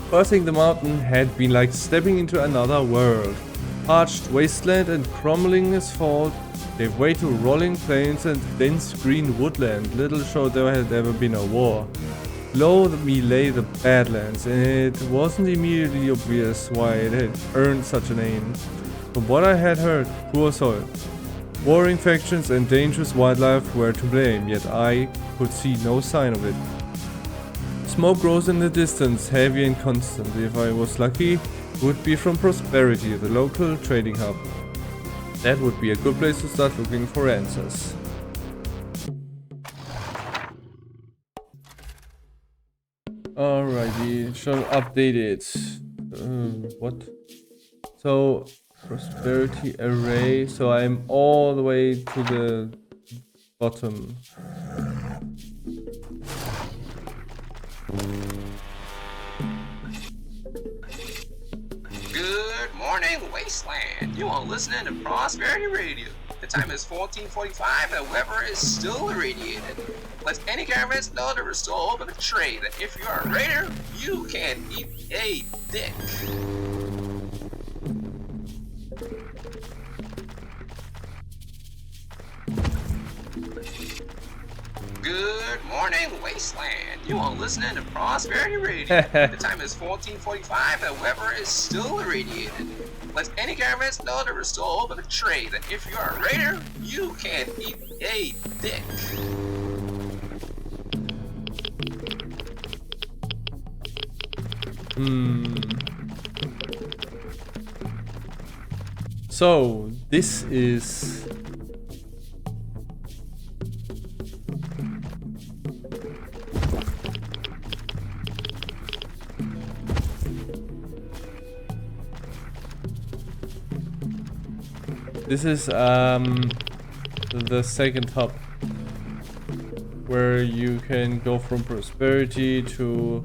Crossing the mountain had been like stepping into another world. Parched wasteland and crumbling asphalt gave way to rolling plains and dense green woodland. Little showed there had ever been a war. Below me lay the Badlands, and it wasn't immediately obvious why it had earned such a name. From what I had heard, poor soil, warring factions and dangerous wildlife were to blame, yet I could see no sign of it. Smoke rose in the distance, heavy and constant. If I was lucky, it would be from Prosperity, the local trading hub. That would be a good place to start looking for answers. Alrighty, shall update it. What? So, Prosperity array. So I'm all the way to the bottom. Good morning, Wasteland. You are listening to Prosperity Radio. The time is 14:45 and the weather is still irradiated. Let any caravans know to restore open the trade. If you are a raider, you can eat a dick. Good morning, Wasteland. You are listening to Prosperity Radio. The time is 14:45 and the weather is still irradiated. Let any caravans know to restore open the trade. If you are a raider, you can eat a dick. So, this is... This is the second hub, where you can go from Prosperity to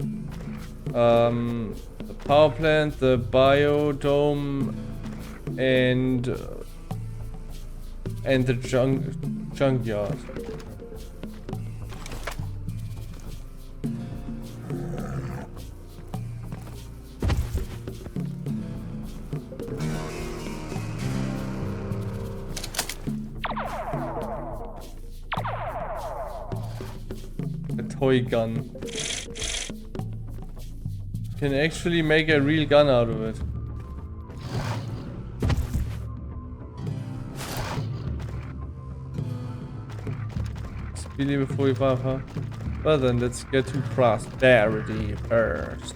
the power plant, the biodome, and the junkyard. Toy gun. Can actually make a real gun out of it. Speedy before you buff, huh? Well then, let's get to Prosperity first.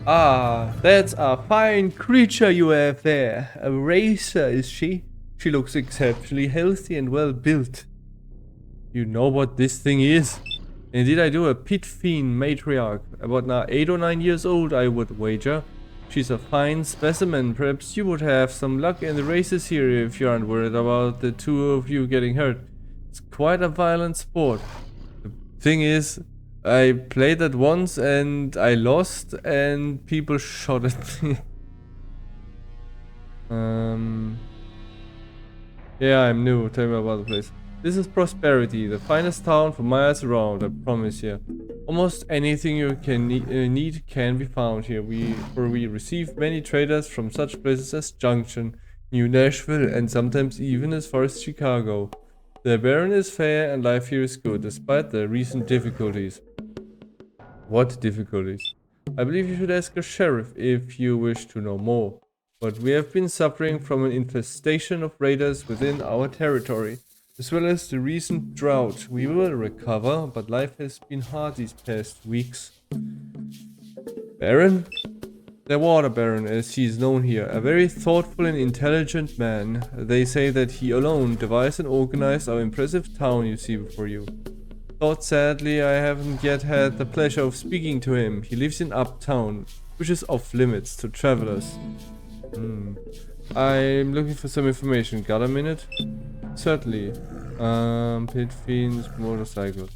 Ah, that's a fine creature you have there. A racer, is she? She looks exceptionally healthy and well built. You know what this thing is? Indeed I do, a pit fiend matriarch. About now 8 or 9 years old, I would wager. She's a fine specimen. Perhaps you would have some luck in the races here if you aren't worried about the two of you getting hurt. It's quite a violent sport. The thing is, I played that once and I lost and people shot at me. Yeah, I'm new. Tell me about the place. This is Prosperity, the finest town for miles around, I promise you. Almost anything you can need can be found here. We receive many traders from such places as Junction, New Nashville, and sometimes even as far as Chicago. The Baron is fair and life here is good, despite the recent difficulties. What difficulties? I believe you should ask a sheriff if you wish to know more. But we have been suffering from an infestation of raiders within our territory, as well as the recent drought. We will recover, but life has been hard these past weeks. Baron? The Water Baron, as he is known here, a very thoughtful and intelligent man. They say that he alone devised and organized our impressive town you see before you. Thought sadly I haven't yet had the pleasure of speaking to him. He lives in Uptown, which is off limits to travelers. I'm looking for some information. Got a minute? Certainly. Pit fiends, motorcycles.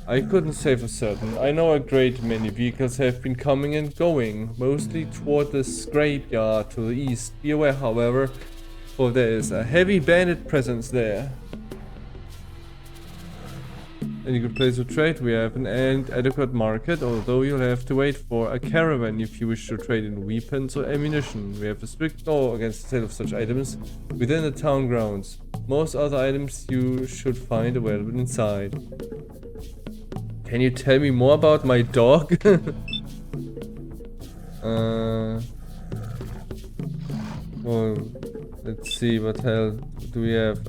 I couldn't say for certain. I know a great many vehicles have been coming and going, mostly toward the scrapyard to the east. Be aware, however, for there is a heavy bandit presence there. Any good place to trade? We have an adequate market, although you'll have to wait for a caravan if you wish to trade in weapons or ammunition. We have a strict law against the sale of such items within the town grounds. Most other items you should find available inside. Can you tell me more about my dog? Well, let's see, what hell do we have?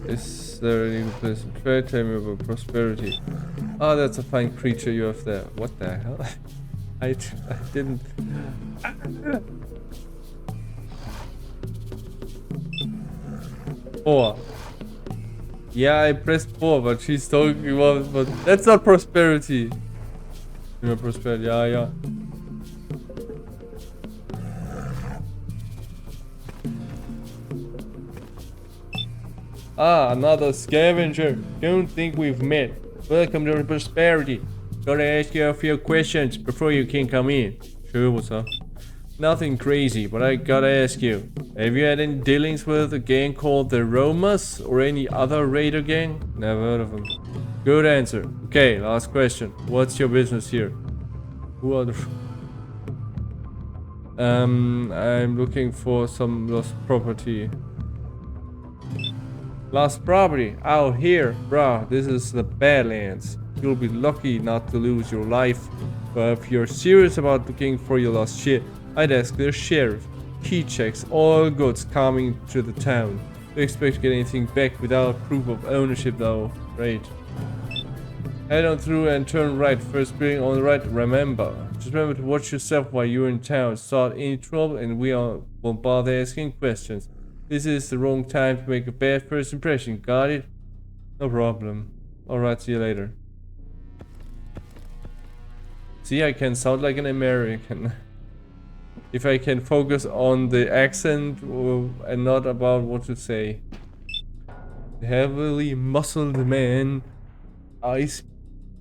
Is there any good place to trade? Tell me about prosperity. Oh, that's a fine creature you have there. What the hell? I didn't... 4. Yeah, I pressed 4, but she's talking about... But that's not prosperity. You know, prosperity, yeah. Ah, another scavenger. Don't think we've met. Welcome to prosperity. Gotta ask you a few questions before you can come in. Sure, what's up? Nothing crazy, but I gotta ask you. Have you had any dealings with a gang called the Romas or any other raider gang? Never heard of them. Good answer. Okay, last question. What's your business here? Who are the... I'm looking for some lost property. Lost property out here, bruh. This is the Badlands. You'll be lucky not to lose your life. But if you're serious about looking for your lost shit, I'd ask the sheriff. He checks all goods coming to the town. Don't expect to get anything back without proof of ownership though. Right. Head on through and turn right. First building on the right. Remember. Just remember to watch yourself while you're in town. Start any trouble and we won't bother asking questions. This is the wrong time to make a bad first impression, got it? No problem. Alright, see you later. See, I can sound like an American. If I can focus on the accent and not about what to say. The heavily muscled man eyes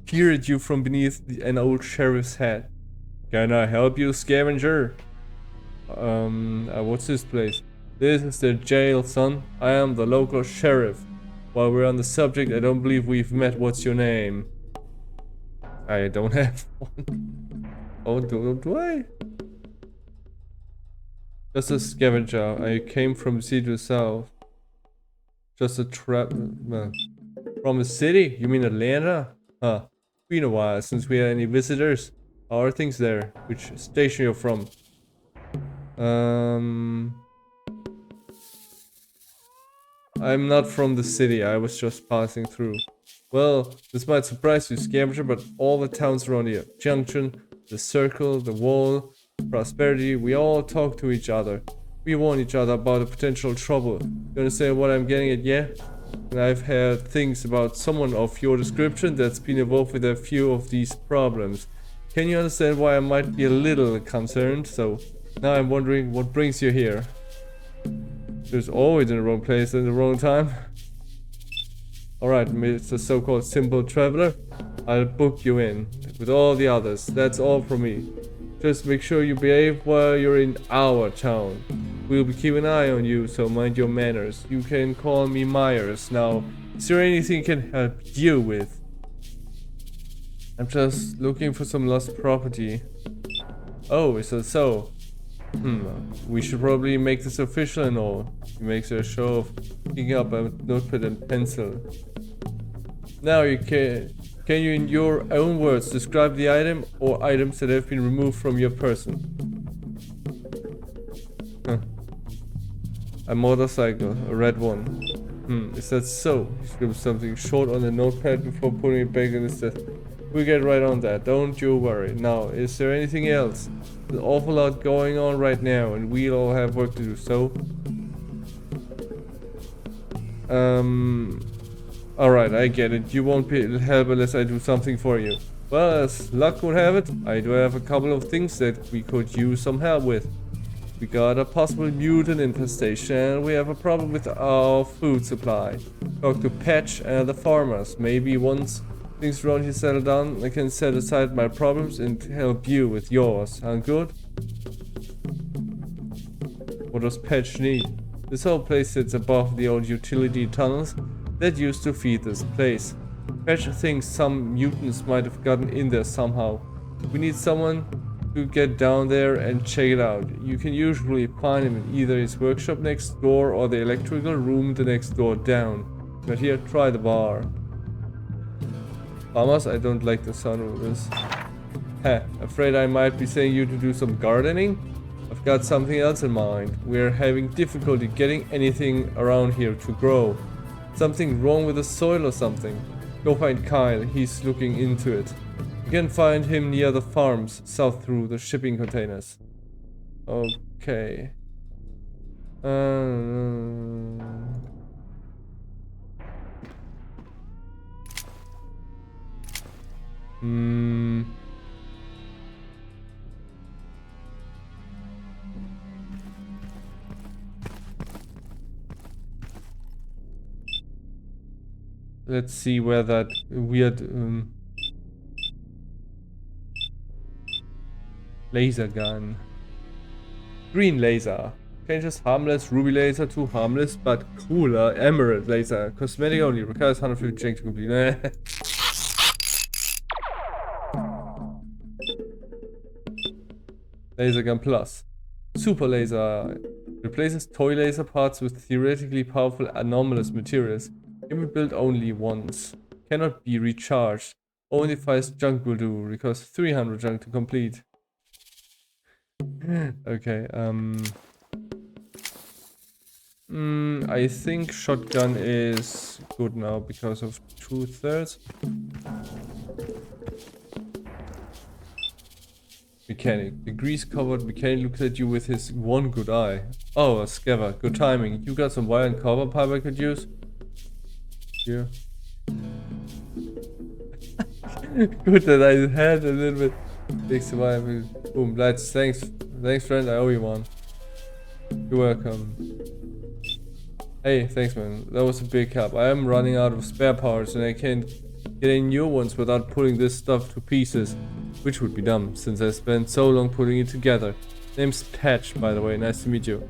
peer at you from beneath an old sheriff's hat. Can I help you, scavenger? What's this place? This is the jail, son. I am the local sheriff. While we're on the subject, I don't believe we've met. What's your name? I don't have one. Oh, do I? Just a scavenger. I came from the city to the south. Just a trap. From the city? You mean Atlanta? Huh. Been a while since we had any visitors. How are things there? Which station you're from? I'm not from the city, I was just passing through. Well, this might surprise you, scavenger, but all the towns around here, Junction, the Circle, the Wall, Prosperity, we all talk to each other. We warn each other about a potential trouble. You understand what I'm getting at, yeah? And I've heard things about someone of your description that's been involved with a few of these problems. Can you understand why I might be a little concerned? So, now I'm wondering what brings you here. There's always in the wrong place at the wrong time. Alright, Mr. so-called simple traveler. I'll book you in with all the others. That's all from me. Just make sure you behave while you're in our town. We'll be keeping an eye on you, so mind your manners. You can call me Myers. Now, is there anything I can help you with? I'm just looking for some lost property. Oh, is that so? We should probably make this official and all. He makes a show of picking up a notepad and pencil. Now can you in your own words describe the item or items that have been removed from your person? A motorcycle, a red one. Is that so? He scribbled something short on the notepad before putting it back in his desk. We'll get right on that, don't you worry. Now, is there anything else? There's an awful lot going on right now, and we'll all have work to do, so... Alright, I get it. You won't be able to help unless I do something for you. Well, as luck would have it, I do have a couple of things that we could use some help with. We got a possible mutant infestation. We have a problem with our food supply. Talk to Patch and the farmers. Maybe once things around here settle down, I can set aside my problems and help you with yours. Sound good? What does Patch need? This whole place sits above the old utility tunnels that used to feed this place. Patch thinks some mutants might have gotten in there somehow. We need someone to get down there and check it out. You can usually find him in either his workshop next door or the electrical room the next door down. But here, try the bar. Farmers, I don't like the sound of this. Heh, afraid I might be saying you to do some gardening? I've got something else in mind. We're having difficulty getting anything around here to grow. Something wrong with the soil or something. Go find Kyle, he's looking into it. You can find him near the farms, south through the shipping containers. Okay. Let's see where that weird laser gun. Green laser. Changes harmless ruby laser to harmless but cooler emerald laser. Cosmetic only. Requires 150 change to complete. Laser gun plus. Super laser. Replaces toy laser parts with theoretically powerful anomalous materials. Can be built only once. Cannot be recharged. Only 5 junk will do. Requires 300 junk to complete. Okay, I think shotgun is good now because of 2/3. Mechanic. The grease covered mechanic looks at you with his one good eye. Oh, a scaver. Good timing. You got some wire and copper pipe I could use? Here. Good that I had a little bit big survival. Boom, lights. Thanks friend, I owe you one. You're welcome. Hey, thanks man, that was a big help. I am running out of spare parts and I can't get any new ones without putting this stuff to pieces. Which would be dumb, since I spent so long putting it together. Name's Patch, by the way, nice to meet you.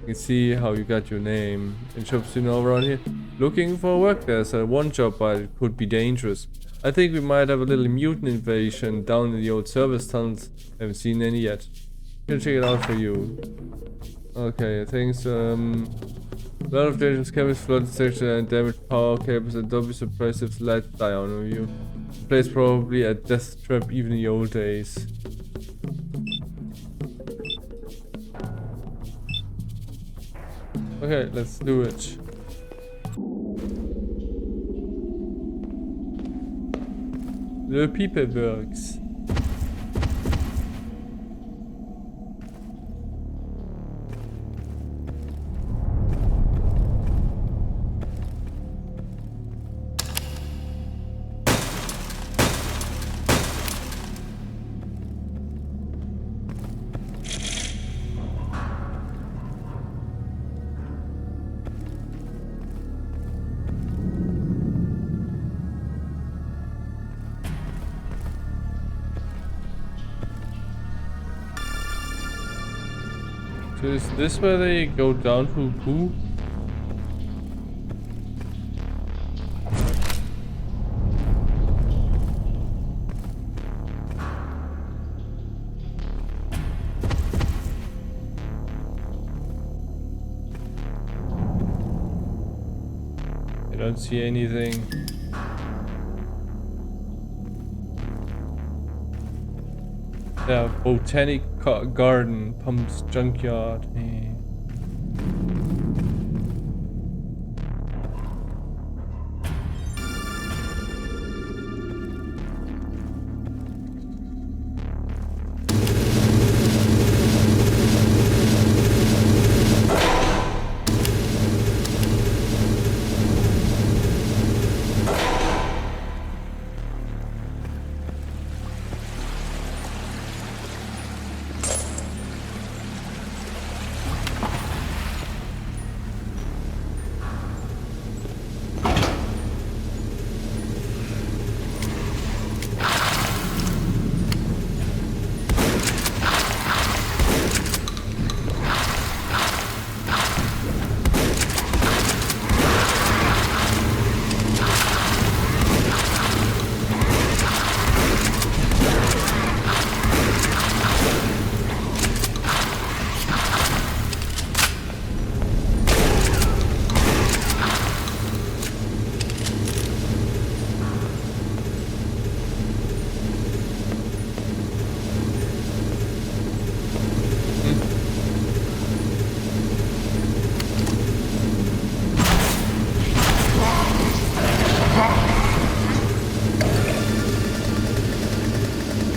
You can see how you got your name. Any jobs you know around here? Looking for work, there's one job but it could be dangerous. I think we might have a little mutant invasion down in the old service tunnels. Haven't seen any yet. Can check it out for you. Okay, thanks. A lot of dangerous chemicals, flooded section and damaged power cables, and don't be surprised if lights die on you. The place probably a death trap even in the old days. Okay, let's do it. The Pipeworks. So is this where they go down to poo? I don't see anything. Yeah, botanic garden, pumps junkyard.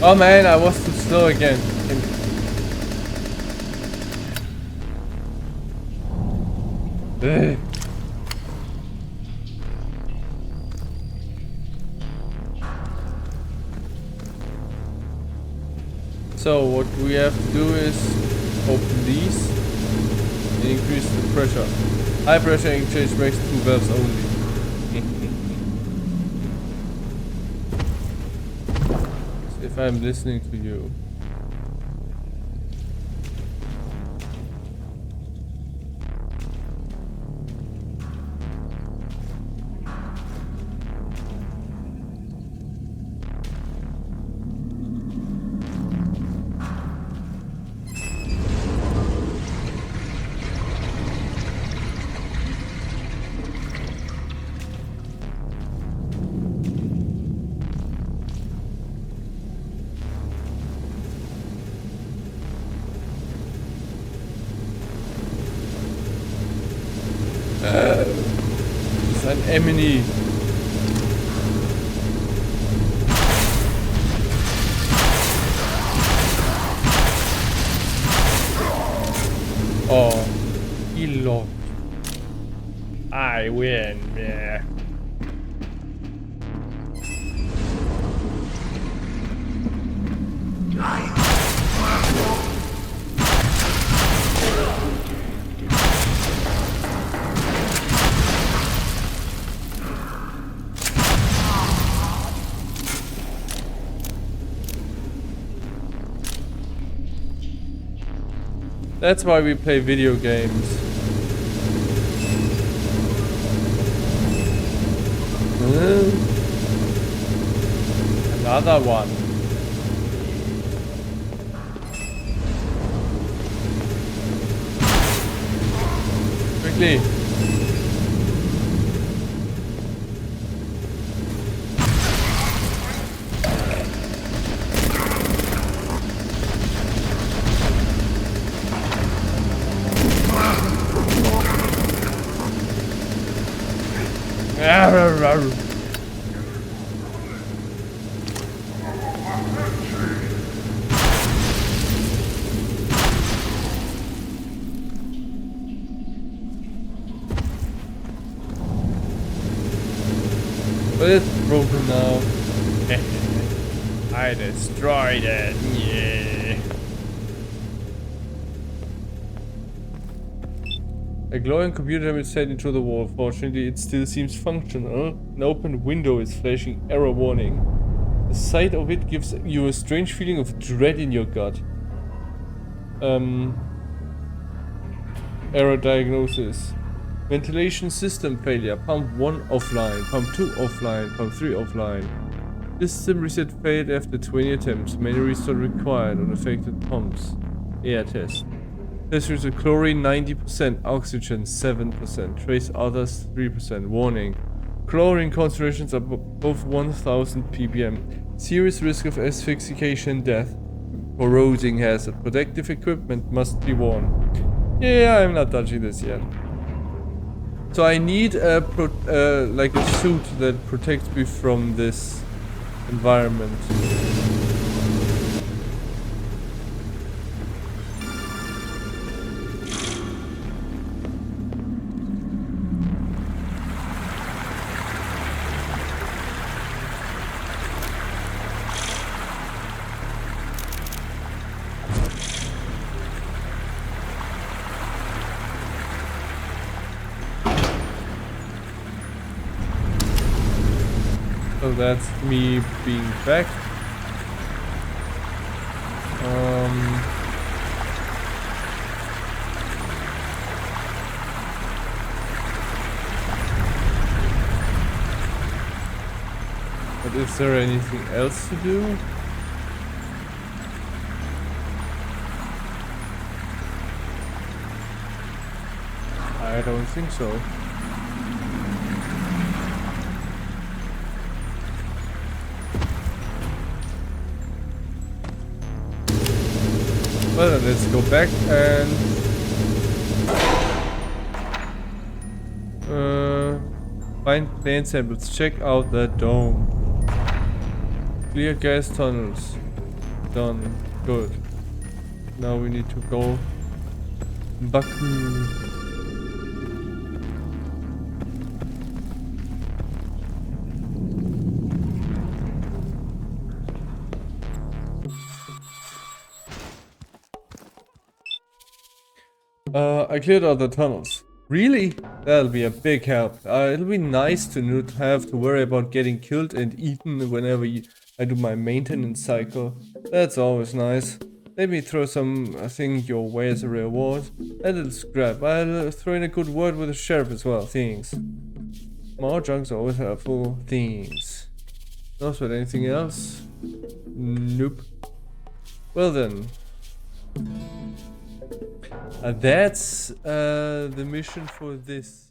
Oh man, I was too slow again. Ugh. So what we have to do is open these and increase the pressure. High pressure exchange makes 2 valves only. If I'm listening to you. It's an Emily. Oh, he lost. I win, yeah. That's why we play video games. Another one. Quickly. But it's broken now. I destroyed it. Yeah. A glowing computer is set into the wall. Fortunately, it still seems functional. An open window is flashing error warning. The sight of it gives you a strange feeling of dread in your gut. Error diagnosis. Ventilation system failure. Pump 1 offline. Pump 2 offline. Pump 3 offline. System reset failed after 20 attempts. Manual restart required on affected pumps. Air test. Test result chlorine 90%. Oxygen 7%. Trace others 3%. Warning. Chlorine concentrations are above 1000 ppm. Serious risk of asphyxiation, death. Corroding hazard. Protective equipment must be worn. Yeah, I'm not touching this yet. So I need a like a suit that protects me from this environment. So that's me being back. But is there anything else to do? I don't think so. Well, then let's go back and find plant samples. Check out that dome. Clear gas tunnels. Done. Good. Now we need to go back. I cleared out the tunnels. Really? That'll be a big help. It'll be nice to not have to worry about getting killed and eaten whenever I do my maintenance cycle. That's always nice. Let me throw something your way as a reward. A little scrap. I'll throw in a good word with the sheriff as well. Thanks. More junk's always helpful. Thanks. Not with anything else? Nope. Well then. That's the mission for this.